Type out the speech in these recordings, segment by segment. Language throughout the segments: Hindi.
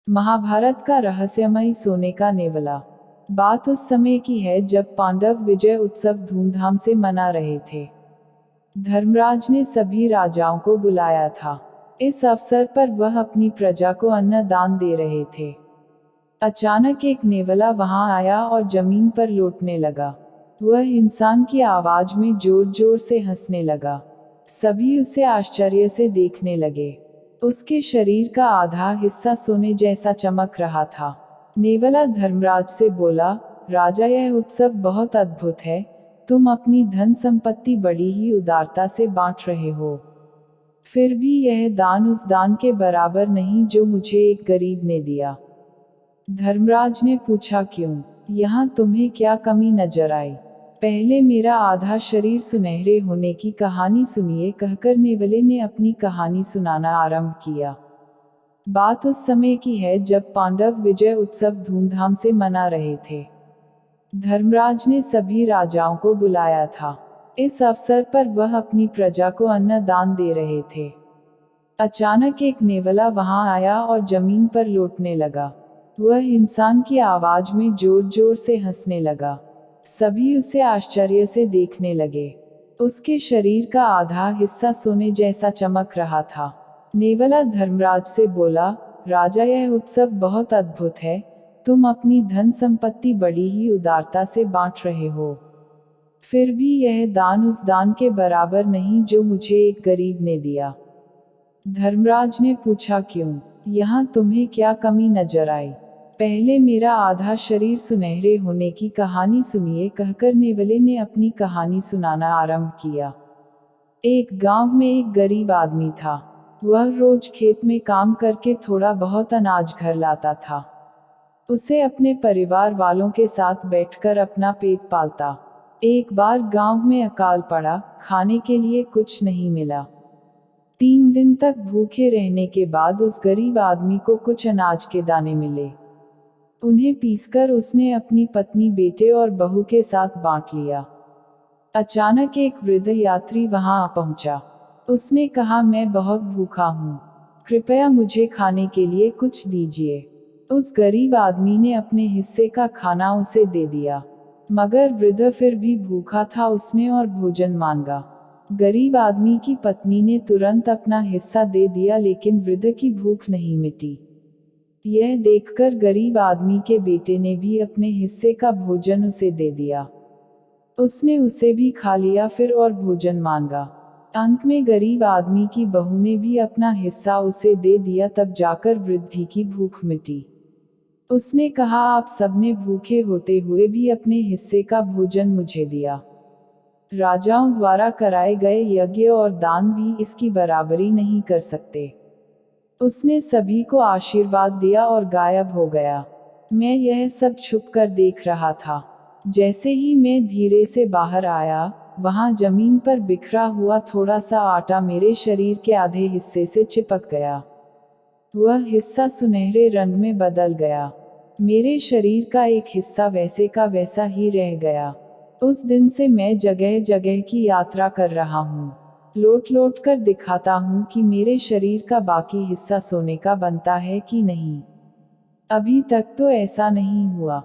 महाभारत का रहस्यमयी सोने का नेवला। बात उस समय की है जब पांडव विजय उत्सव धूमधाम से मना रहे थे। धर्मराज ने सभी राजाओं को बुलाया था। इस अवसर पर वह अपनी प्रजा को अन्न दान दे रहे थे। अचानक एक नेवला वहां आया और जमीन पर लौटने लगा। वह इंसान की आवाज में जोर जोर से हंसने लगा। सभी उसे आश्चर्य से देखने लगे। उसके शरीर का आधा हिस्सा सोने जैसा चमक रहा था। नेवला धर्मराज से बोला, राजा, यह उत्सव बहुत अद्भुत है। तुम अपनी धन संपत्ति बड़ी ही उदारता से बांट रहे हो। फिर भी यह दान उस दान के बराबर नहीं जो मुझे एक गरीब ने दिया। धर्मराज ने पूछा, क्यों? यहाँ तुम्हें क्या कमी नजर आई? पहले मेरा आधा शरीर सुनहरे होने की कहानी सुनिए, कहकर नेवले ने अपनी कहानी सुनाना आरंभ किया। बात उस समय की है जब पांडव विजय उत्सव धूमधाम से मना रहे थे। धर्मराज ने सभी राजाओं को बुलाया था। इस अवसर पर वह अपनी प्रजा को अन्न दान दे रहे थे। अचानक एक नेवला वहां आया और जमीन पर लौटने लगा। वह इंसान की आवाज में जोर जोर से हंसने लगा। सभी उसे आश्चर्य से देखने लगे। उसके शरीर का आधा हिस्सा सोने जैसा चमक रहा था। नेवला धर्मराज से बोला, राजा, यह उत्सव बहुत अद्भुत है। तुम अपनी धन संपत्ति बड़ी ही उदारता से बांट रहे हो। फिर भी यह दान उस दान के बराबर नहीं जो मुझे एक गरीब ने दिया। धर्मराज ने पूछा, क्यों? यहाँ तुम्हें क्या कमी नजर आई? पहले मेरा आधा शरीर सुनहरे होने की कहानी सुनिए, कहकर नेवले ने अपनी कहानी सुनाना आरंभ किया। एक गांव में एक गरीब आदमी था। वह रोज खेत में काम करके थोड़ा बहुत अनाज घर लाता था। उसे अपने परिवार वालों के साथ बैठकर अपना पेट पालता। एक बार गांव में अकाल पड़ा, खाने के लिए कुछ नहीं मिला। 3 दिन तक भूखे रहने के बाद उस गरीब आदमी को कुछ अनाज के दाने मिले। उन्हें पीसकर उसने अपनी पत्नी, बेटे और बहू के साथ बांट लिया। अचानक एक वृद्ध यात्री वहां आ पहुंचा। उसने कहा, मैं बहुत भूखा हूँ, कृपया मुझे खाने के लिए कुछ दीजिए। उस गरीब आदमी ने अपने हिस्से का खाना उसे दे दिया। मगर वृद्ध फिर भी भूखा था, उसने और भोजन मांगा। गरीब आदमी की पत्नी ने तुरंत अपना हिस्सा दे दिया, लेकिन वृद्ध की भूख नहीं मिटी। यह देखकर गरीब आदमी के बेटे ने भी अपने हिस्से का भोजन उसे दे दिया। उसने उसे भी खा लिया, फिर और भोजन मांगा। अंत में गरीब आदमी की बहू ने भी अपना हिस्सा उसे दे दिया, तब जाकर वृद्ध की भूख मिटी। उसने कहा, आप सबने भूखे होते हुए भी अपने हिस्से का भोजन मुझे दिया। राजाओं द्वारा कराए गए यज्ञ और दान भी इसकी बराबरी नहीं कर सकते। उसने सभी को आशीर्वाद दिया और गायब हो गया। मैं यह सब छुप कर देख रहा था। जैसे ही मैं धीरे से बाहर आया, वहां जमीन पर बिखरा हुआ थोड़ा सा आटा मेरे शरीर के आधे हिस्से से चिपक गया। वह हिस्सा सुनहरे रंग में बदल गया। मेरे शरीर का एक हिस्सा वैसे का वैसा ही रह गया। उस दिन से मैं जगह जगह की यात्रा कर रहा हूँ। लौट लौट कर दिखाता हूँ कि मेरे शरीर का बाकी हिस्सा सोने का बनता है कि नहीं। अभी तक तो ऐसा नहीं हुआ।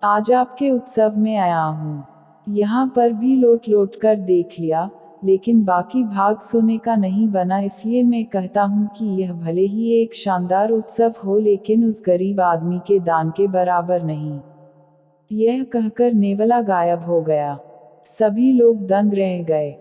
आज आपके उत्सव में आया हूँ। यहाँ पर भी लौट लौट कर देख लिया, लेकिन बाकी भाग सोने का नहीं बना। इसलिए मैं कहता हूँ कि यह भले ही एक शानदार उत्सव हो, लेकिन उस गरीब आदमी के दान के बराबर नहीं। यह कहकर नेवला गायब हो गया। सभी लोग दंग रह गए।